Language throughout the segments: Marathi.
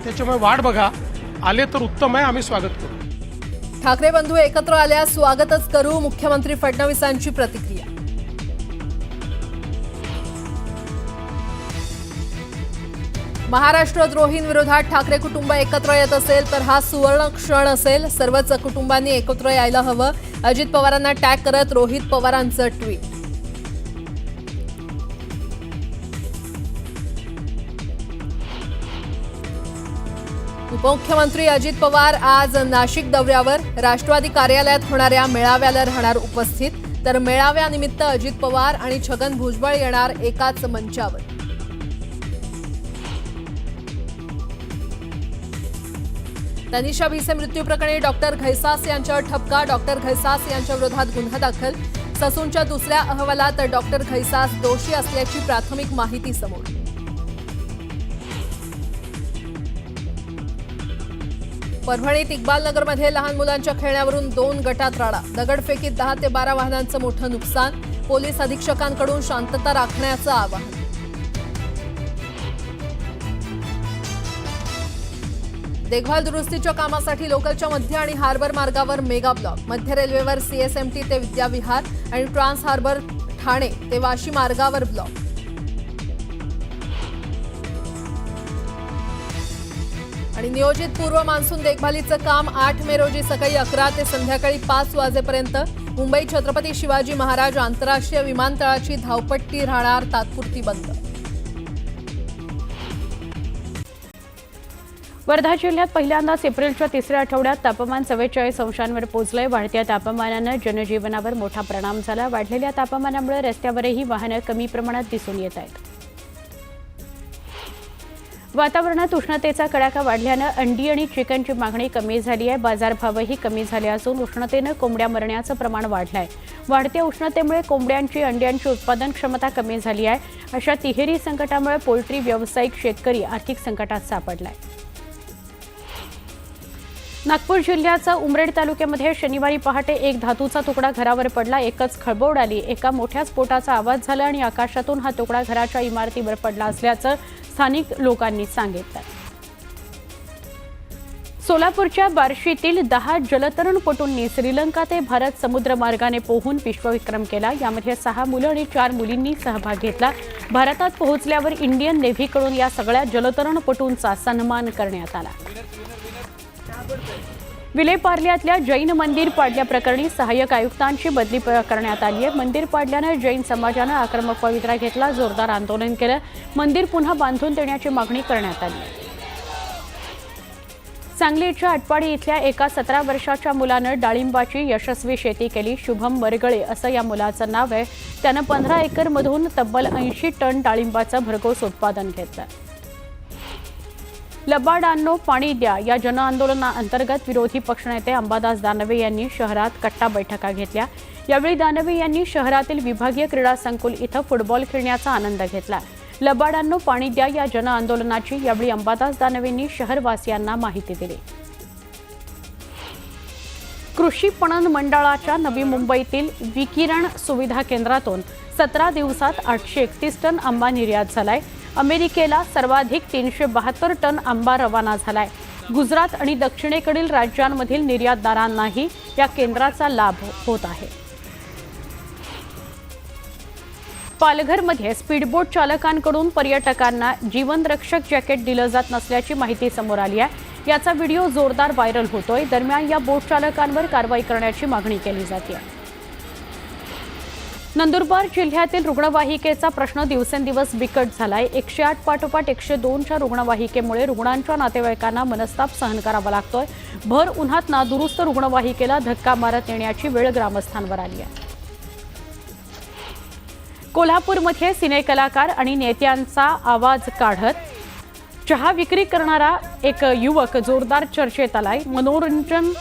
त्याच्यामुळे वाट बघा, आले तर उत्तम आहे, आम्ही स्वागत करू. ठाकरे बंधू एकत्र आल्यास स्वागतच करू, मुख्यमंत्री फडणवीसांची प्रतिक्रिया. महाराष्ट्रद्रोहींविरोधात ठाकरे कुटुंब एकत्र येत असेल तर हा सुवर्ण क्षण असेल. सर्वच कुटुंबांनी एकत्र यायला हवं. अजित पवारांना टॅग करत रोहित पवारांचं ट्विट. उपमुख्यमंत्री अजित पवार आज नाशिक दौऱ्यावर. राष्ट्रवादी कार्यालयात होणाऱ्या मेळाव्याला राहणार उपस्थित. तर मेळाव्यानिमित्त अजित पवार आणि छगन भुजबळ येणार एकाच मंचावर. तनिषा भिसे मृत्यू प्रकरणी डॉक्टर घैसास यांच्यावर ठपका. डॉक्टर घैसास यांच्या विरोधात गुन्हा दाखल. ससूनच्या दुसऱ्या अहवालात डॉक्टर घैसास दोषी असल्याची प्राथमिक माहिती समोर. परभणीत इक्बालनगरमध्ये लहान मुलांच्या खेळण्यावरून 2 गटात राडा. दगडफेकीत 10 ते 12 वाहनांचं मोठं नुकसान. पोलीस अधीक्षकांकडून शांतता राखण्याचं आवाहन. देखभाल दुरुस्तीच्या कामासाठी लोकलच्या मध्य आणि हार्बर मार्गावर मेगा ब्लॉक. मध्य रेल्वेवर सीएसएमटी ते विद्याविहार आणि ट्रान्स हार्बर ठाणे ते वाशी मार्गावर ब्लॉक. आणि नियोजित पूर्व मान्सून देखभालीचं काम 8 मे रोजी सकाळी 11 ते संध्याकाळी 5 वाजेपर्यंत. मुंबई छत्रपती शिवाजी महाराज आंतरराष्ट्रीय विमानतळाची धावपट्टी राहणार तात्पुरती बंद. वर्धा जिल्ह्यात पहिल्यांदाच एप्रिलच्या तिसऱ्या आठवड्यात तापमान 44 अंशांवर पोहोचलंय. वाढत्या तापमानानं जनजीवनावर मोठा परिणाम झाला. वाढलेल्या तापमानामुळे रस्त्यावरही वाहनं कमी प्रमाणात दिसून येत आहेत. वातावरणात उष्णतेचा कडाका वाढल्यानं अंडी आणि चिकनची मागणी कमी झाली आहे. बाजारभावही कमी झाले असून उष्णतेनं कोंबड्या मरण्याचं प्रमाण वाढलं आहे. वाढत्या उष्णतेमुळे कोंबड्यांची अंड्यांची उत्पादन क्षमता कमी झाली आहे. अशा तिहेरी संकटामुळे पोल्ट्री व्यावसायिक शेतकरी आर्थिक संकटात सापडलाय. नागपूर जिल्ह्याच्या उमरेड तालुक्यामध्ये शनिवारी पहाटे एक धातूचा तुकडा घरावर पडला. एकच खळबळ आली. एका मोठ्या स्फोटाचा आवाज झाला आणि आकाशातून हा तुकडा घराच्या इमारतीवर पडला असल्याचं स्थानिक लोकांनी सांगितलं. सोलापूरच्या बार्शीतील 10 जलतरणपटूंनी श्रीलंका ते भारत समुद्र मार्गाने पोहून विश्वविक्रम केला. यामध्ये 6 मुलं आणि 4 मुलींनी सहभाग घेतला. भारतात पोहोचल्यावर इंडियन नेव्हीकडून या सगळ्या जलतरणपटूंचा सन्मान करण्यात आला. विलेपार्ल्यातल्या जैन मंदिर पाडल्याप्रकरणी सहाय्यक आयुक्तांची बदली करण्यात आली आहे. मंदिर पाडल्यानं जैन समाजानं आक्रमक पवित्रा घेतला. जोरदार आंदोलन केलं. मंदिर पुन्हा बांधून देण्याची मागणी करण्यात आली. सांगलीच्या आटपाडी इथल्या एका 17 वर्षाच्या मुलानं डाळिंबाची यशस्वी शेती केली. शुभम मरगळे असं या मुलाचं नाव आहे. त्यानं 15 एकरमधून तब्बल 80 टन डाळिंबाचं भरघोस उत्पादन घेतलं. लबाडांनो पाणी द्या या जनआंदोलनाअंतर्गत विरोधी पक्षनेते अंबादास दानवे यांनी शहरात कट्टा बैठका घेतल्या. यावेळी दानवे यांनी शहरातील विभागीय क्रीडा संकुल इथं फुटबॉल खेळण्याचा आनंद घेतला. लबाडांनो पाणी द्या या जनआंदोलनाची यावेळी अंबादास दानवेंनी शहरवासियांना माहिती दिली. कृषी पणन मंडळाच्या नवी मुंबईतील विकिरण सुविधा केंद्रातून 17 दिवसात 831 टन आंबा निर्यात झालाय. अमेरिकेला सर्वाधिक 372 टन आंबा रवाना झालाय. गुजरात आणि दक्षिणेकडील राज्यांमधील निर्यातदारांनाही या केंद्राचा लाभ होत आहे. पालघरमध्ये स्पीडबोट चालकांकडून पर्यटकांना जीवनरक्षक जॅकेट दिलं जात नसल्याची माहिती समोर आली आहे. याचा व्हिडिओ जोरदार व्हायरल होतोय. दरम्यान या बोट चालकांवर कारवाई करण्याची मागणी केली जाते. नंदुरबार जिल्ह्यातील रुग्णवाहिकेचा प्रश्न दिवसेंदिवस बिकट झालाय. 108 पाठोपाठ 102च्या रुग्णवाहिकेमुळे रुग्णांच्या नातेवाईकांना मनस्ताप सहन करावा लागतोय. भर उन्हात नादुरुस्त रुग्णवाहिकेला धक्का मारत नेण्याची वेळ ग्रामस्थांवर आली आहे. कोल्हापूरमध्ये सिनेकलाकार आणि नेत्यांचा आवाज काढत चहा विक्री करणारा एक युवक जोरदार चर्चेत आलाय. मनोरंजन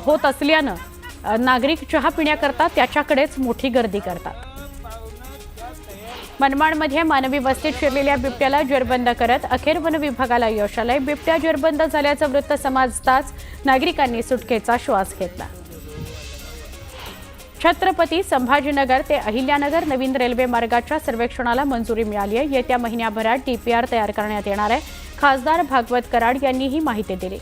होत असल्यानं नागरिक चहा पिण्याकरता त्याच्याकडेच मोठी गर्दी करतात. मनमाडमध्ये मानवी वस्तीत शिरलेल्या बिबट्याला जेरबंद करत अखेर वन विभागाला यश आलंय. बिबट्या जेरबंद झाल्याचं वृत्त समजताच नागरिकांनी सुटकेचा श्वास घेतला. छत्रपती संभाजीनगर ते अहिल्यानगर नवीन रेल्वे मार्गाच्या सर्वेक्षणाला मंजुरी मिळाली आहे. येत्या महिन्याभरात डीपीआर तयार करण्यात येणार आहे. खासदार भागवत कराड यांनी ही माहिती दिली.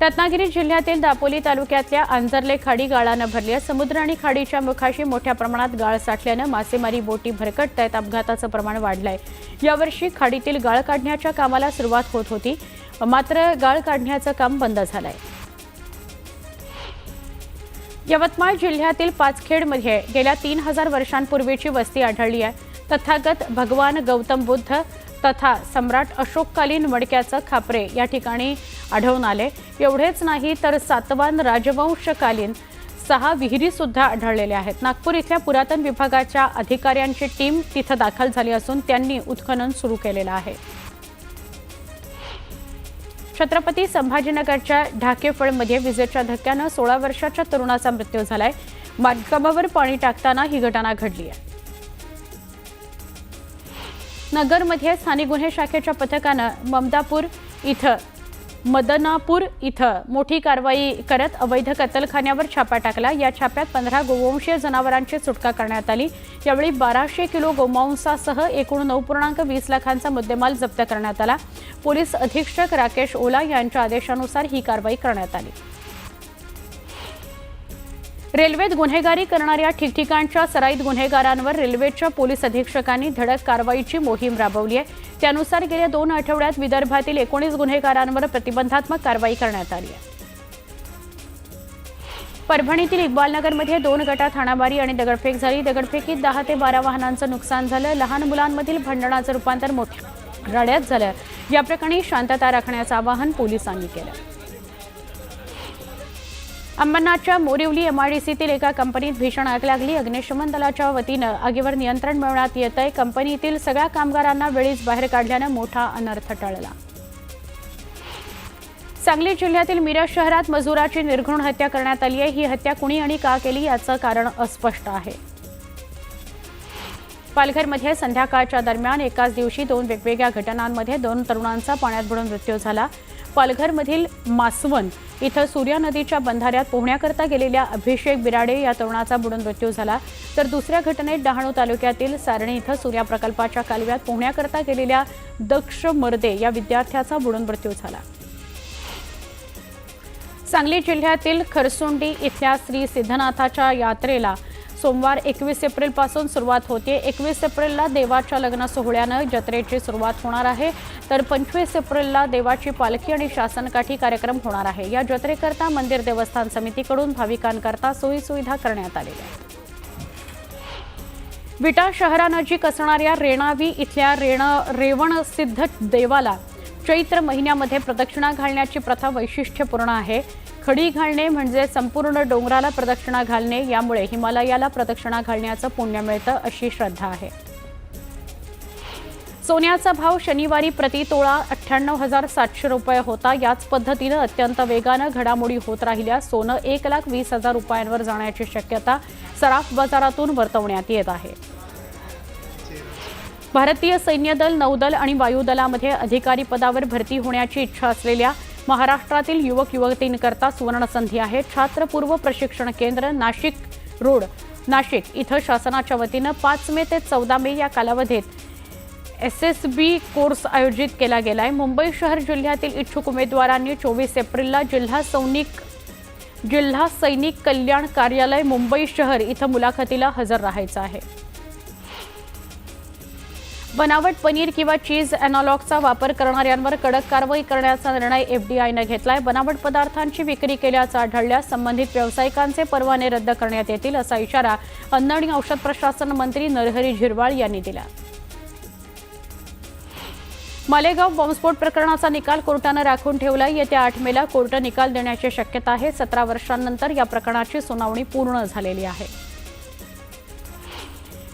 रत्नागिरी जिल्ह्यातील दापोली तालुक्यातल्या आंजर्ले खाडी गाळानं भरली आहे. समुद्र आणि खाडीच्या मुखाशी मोठ्या प्रमाणात गाळ साठल्यानं मासेमारी बोटी भरकटत आहेत. अपघाताचं प्रमाण वाढलंय. यावर्षी खाडीतील गाळ काढण्याच्या कामाला सुरुवात होत होती, मात्र गाळ काढण्याचं काम बंद झालंय. यवतमाळ जिल्ह्यातील पाचखेडमध्ये गेल्या 3000 वर्षांपूर्वीची वस्ती आढळली आहे. तथागत भगवान गौतम बुद्ध तथा सम्राट अशोककालीन मडक्याचं खापरे या ठिकाणी आढळून आले. एवढेच नाही तर सातवाहन राजवंशकालीन 6 विहिरी सुद्धा आढळलेल्या आहेत. नागपूर इथल्या पुरातन विभागाच्या अधिकाऱ्यांची टीम तिथं दाखल झाली असून त्यांनी उत्खनन सुरू केलेलं आहे. छत्रपती संभाजीनगरच्या ढाकेफळमध्ये विजेच्या धक्क्यानं 16 वर्षाच्या तरुणाचा मृत्यू झालाय. बांधकामावर पाणी टाकताना ही घटना घडली आहे. नगरमध्ये स्थानिक गुन्हे शाखेच्या पथकानं मदनापूर इथं मोठी कारवाई करत अवैध कत्तलखान्यावर छापा टाकला. या छाप्यात 15 गोवंशीय जनावरांची सुटका करण्यात आली. यावेळी 1200 किलो गोमांसासह एकूण 9.20 लाखांचा मुद्देमाल जप्त करण्यात आला. पोलीस अधीक्षक राकेश ओला यांच्या आदेशानुसार ही कारवाई करण्यात आली. रेल्वेत गुन्हेगारी करणाऱ्या ठिकठिकाणच्या सराईत गुन्हेगारांवर रेल्वेच्या पोलीस अधीक्षकांनी धडक कारवाईची मोहीम राबवली आहे. त्यानुसार गेल्या 2 आठवड्यात विदर्भातील 19 गुन्हेगारांवर प्रतिबंधात्मक कारवाई करण्यात आली आहे. परभणीतील इक्बालनगरमध्ये 2 गटात हाणामारी आणि दगडफेक झाली. दगडफेकीत 10 ते 12 वाहनांचं नुकसान झालं. लहान मुलांमधील भांडणाचं रूपांतर मोठ्या रड्यात झालं. या प्रकरणी शांतता राखण्याचं आवाहन पोलिसांनी केलं. अंबरनाथच्या मोरिवली एमआयडीसीतील एका कंपनीत भीषण आग लागली. अग्निशमन दलाच्या वतीनं आगीवर नियंत्रण मिळवण्यात येत आहे. कंपनीतील सगळ्या कामगारांना वेळीच बाहेर काढल्यानं मोठा अनर्थ टळला. सांगली जिल्ह्यातील मिरज शहरात मजुराची निर्घृण हत्या करण्यात आली आहे. ही हत्या कुणी आणि का केली याचं कारण अस्पष्ट आहे. पालघरमध्ये संध्याकाळच्या दरम्यान एकाच दिवशी 2 वेगवेगळ्या घटनांमध्ये 2 तरुणांचा पाण्यात बुडून मृत्यू झाला. पालघरमधील मासवण इथं सूर्या नदीच्या बंधाऱ्यात पोहण्याकरता गेलेल्या अभिषेक बिराडे या तरुणाचा बुडून मृत्यू झाला. तर दुसऱ्या घटनेत डहाणू तालुक्यातील सारणी इथं सूर्या प्रकल्पाच्या कालव्यात पोहण्याकरता गेलेल्या दक्ष मर्दे या विद्यार्थ्याचा बुडून मृत्यू झाला. सांगली जिल्ह्यातील खरसुंडी इथल्या श्री सिद्धनाथाच्या यात्रेला सोमवार 21 एप्रिलपासून सुरुवात होते. 21 एप्रिलला देवाच्या लग्न सोहळ्यानं जत्रेची सुरुवात होणार आहे. तर 25 एप्रिलला देवाची पालखी आणि शासनकाठी कार्यक्रम होणार आहे. या जत्रेकरता मंदिर देवस्थान समितीकडून भाविकांकरता सोयीसुविधा करण्यात आलेल्या आहेत. विटा शहरानजीक असणाऱ्या रेणावी इथल्या रेवणसिद्ध देवाला चैत्र महिन्यामध्ये प्रदक्षिणा घालण्याची प्रथा वैशिष्ट्यपूर्ण आहे. खडी घालणे म्हणजे संपूर्ण डोंगराला प्रदक्षिणा घालणे. यामुळे हिमालयाला प्रदक्षिणा घालण्याचं पुण्य मिळतं अशी श्रद्धा आहे. सोन्याचा भाव शनिवारी प्रतितोळा 98,700 रुपये होता. याच पद्धतीनं अत्यंत वेगानं घडामोडी होत राहिल्या सोनं 1,20,000 रुपयांवर जाण्याची शक्यता सराफ बाजारातून वर्तवण्यात येत आहे. भारतीय सैन्य दल, नौदल आणि वायुदलामध्ये अधिकारी पदावर भरती होण्याची इच्छा असलेल्या महाराष्ट्रातील युवक युवतींकरता सुवर्णसंधी आहे. छात्रपूर्व प्रशिक्षण केंद्र नाशिक रोड नाशिक इथं शासनाच्या वतीनं 5 मे ते 14 मे या कालावधीत SSB कोर्स आयोजित केला गेलाय. मुंबई शहर जिल्ह्यातील इच्छुक उमेदवारांनी 24 एप्रिलला जिल्हा सैनिक कल्याण कार्यालय मुंबई शहर इथं मुलाखतीला हजर राहायचं आहे. बनावट पनीर किंवा चीज एनॉलॉगचा वापर करणाऱ्यांवर कडक कारवाई करण्याचा निर्णय FDIनं घेतलाय. बनावट पदार्थांची विक्री केल्याचं आढळल्यास संबंधित व्यावसायिकांचे परवाने रद्द करण्यात येतील असा इशारा अन्न आणि औषध प्रशासन मंत्री नरहरी झिरवाळ यांनी दिला. मालेगाव बॉम्बस्फोट प्रकरणाचा निकाल कोर्टानं राखून ठेवलाय. येत्या 8 मेला कोर्ट निकाल देण्याची शक्यता आहे. 17 वर्षांनंतर या प्रकरणाची सुनावणी पूर्ण झालेली आहे.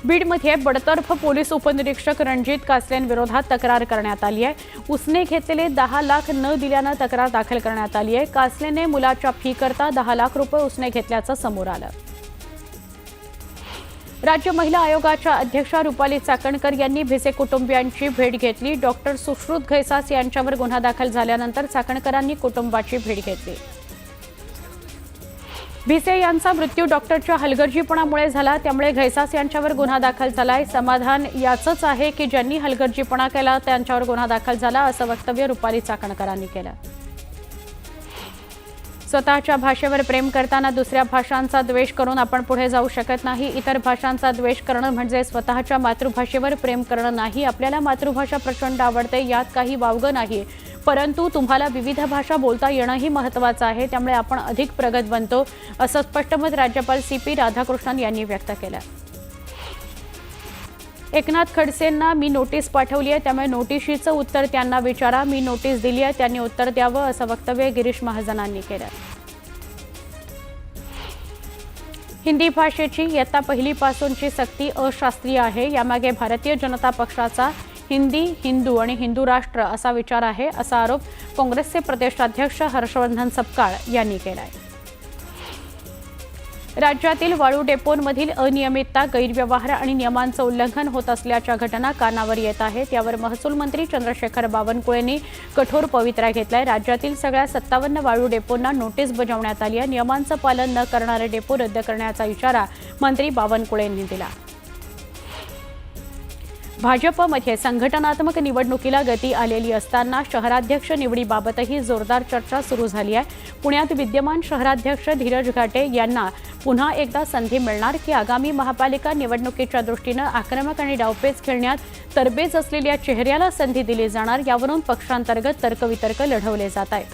बीडमध्ये बडतर्फ पोलीस उपनिरीक्षक रणजित कासलेंविरोधात तक्रार करण्यात आली आहे. उसने घेतलेले 10 लाख न दिल्यानं तक्रार दाखल करण्यात आली आहे. कासलेने मुलाच्या फी करता 10 लाख रुपये उसने घेतल्याचं समोर आलं. राज्य महिला आयोगाच्या अध्यक्षा रुपाली चाकणकर यांनी भिसे कुटुंबियांची भेट घेतली. डॉक्टर सुश्रुत घैसास यांच्यावर गुन्हा दाखल झाल्यानंतर चाकणकरांनी कुटुंबाची भेट घेतली. भिसे यांचा मृत्यू डॉक्टरच्या हलगर्जीपणामुळे झाला, त्यामुळे घैसास यांच्यावर गुन्हा दाखल झालाय. समाधान याचंच आहे की ज्यांनी हलगर्जीपणा केला त्यांच्यावर गुन्हा दाखल झाला, असं वक्तव्य रुपाली चाकणकरांनी केलं. स्वतःच्या भाषेवर प्रेम करताना दुसऱ्या भाषांचा द्वेष करून आपण पुढे जाऊ शकत नाही. इतर भाषांचा द्वेष करणं म्हणजे स्वतःच्या मातृभाषेवर प्रेम करणं नाही. आपल्याला मातृभाषा प्रचंड आवडते, यात काही वावगं नाही, परंतु तुम्हाला विविध भाषा बोलता येणंही महत्त्वाचं आहे, त्यामुळे आपण अधिक प्रगत बनतो, असं स्पष्ट मत राज्यपाल CP राधाकृष्णन यांनी व्यक्त केलं. एकनाथ खडसेंना मी नोटीस पाठवली आहे, त्यामुळे नोटिशीचं उत्तर त्यांना विचारा. मी नोटीस दिली आहे, त्यांनी उत्तर द्यावं, असं वक्तव्य गिरीश महाजनांनी केलं. हिंदी भाषेची इयत्ता पहिलीपासूनची सक्ती अशास्त्रीय आहे. यामागे भारतीय जनता पक्षाचा हिंदी, हिंदू आणि हिंदू राष्ट्र असा विचार आहे, असा आरोप काँग्रेसचे प्रदेशाध्यक्ष हर्षवर्धन सपकाळ यांनी केला आहे. राज्यातील वाळू डेपोंमधील अनियमितता, गैरव्यवहार आणि नियमांचं उल्लंघन होत असल्याच्या घटना कानावर येत आहेत. यावर महसूल मंत्री चंद्रशेखर बावनकुळेंनी कठोर पवित्रा घेतलाय. राज्यातील सगळ्या 57 वाळू डेपोंना नोटीस बजावण्यात आली आहे. नियमांचं पालन न करणारे डेपो रद्द करण्याचा इशारा मंत्री बावनकुळेंनी दिला. भाजपमध्ये संघटनात्मक निवडणुकीला गती आलेली असताना शहराध्यक्ष निवडीबाबतही जोरदार चर्चा सुरू झाली आहे. पुण्यात विद्यमान शहराध्यक्ष धीरज घाटे यांना पुन्हा एकदा संधी मिळणार की आगामी महापालिका निवडणुकीच्या दृष्टीनं आक्रमक आणि डावपेच खेळण्यात तरबेज असलेल्या चेहऱ्याला संधी दिली जाणार, यावरून पक्षांतर्गत तर्कवितर्क लढवले जात आहेत.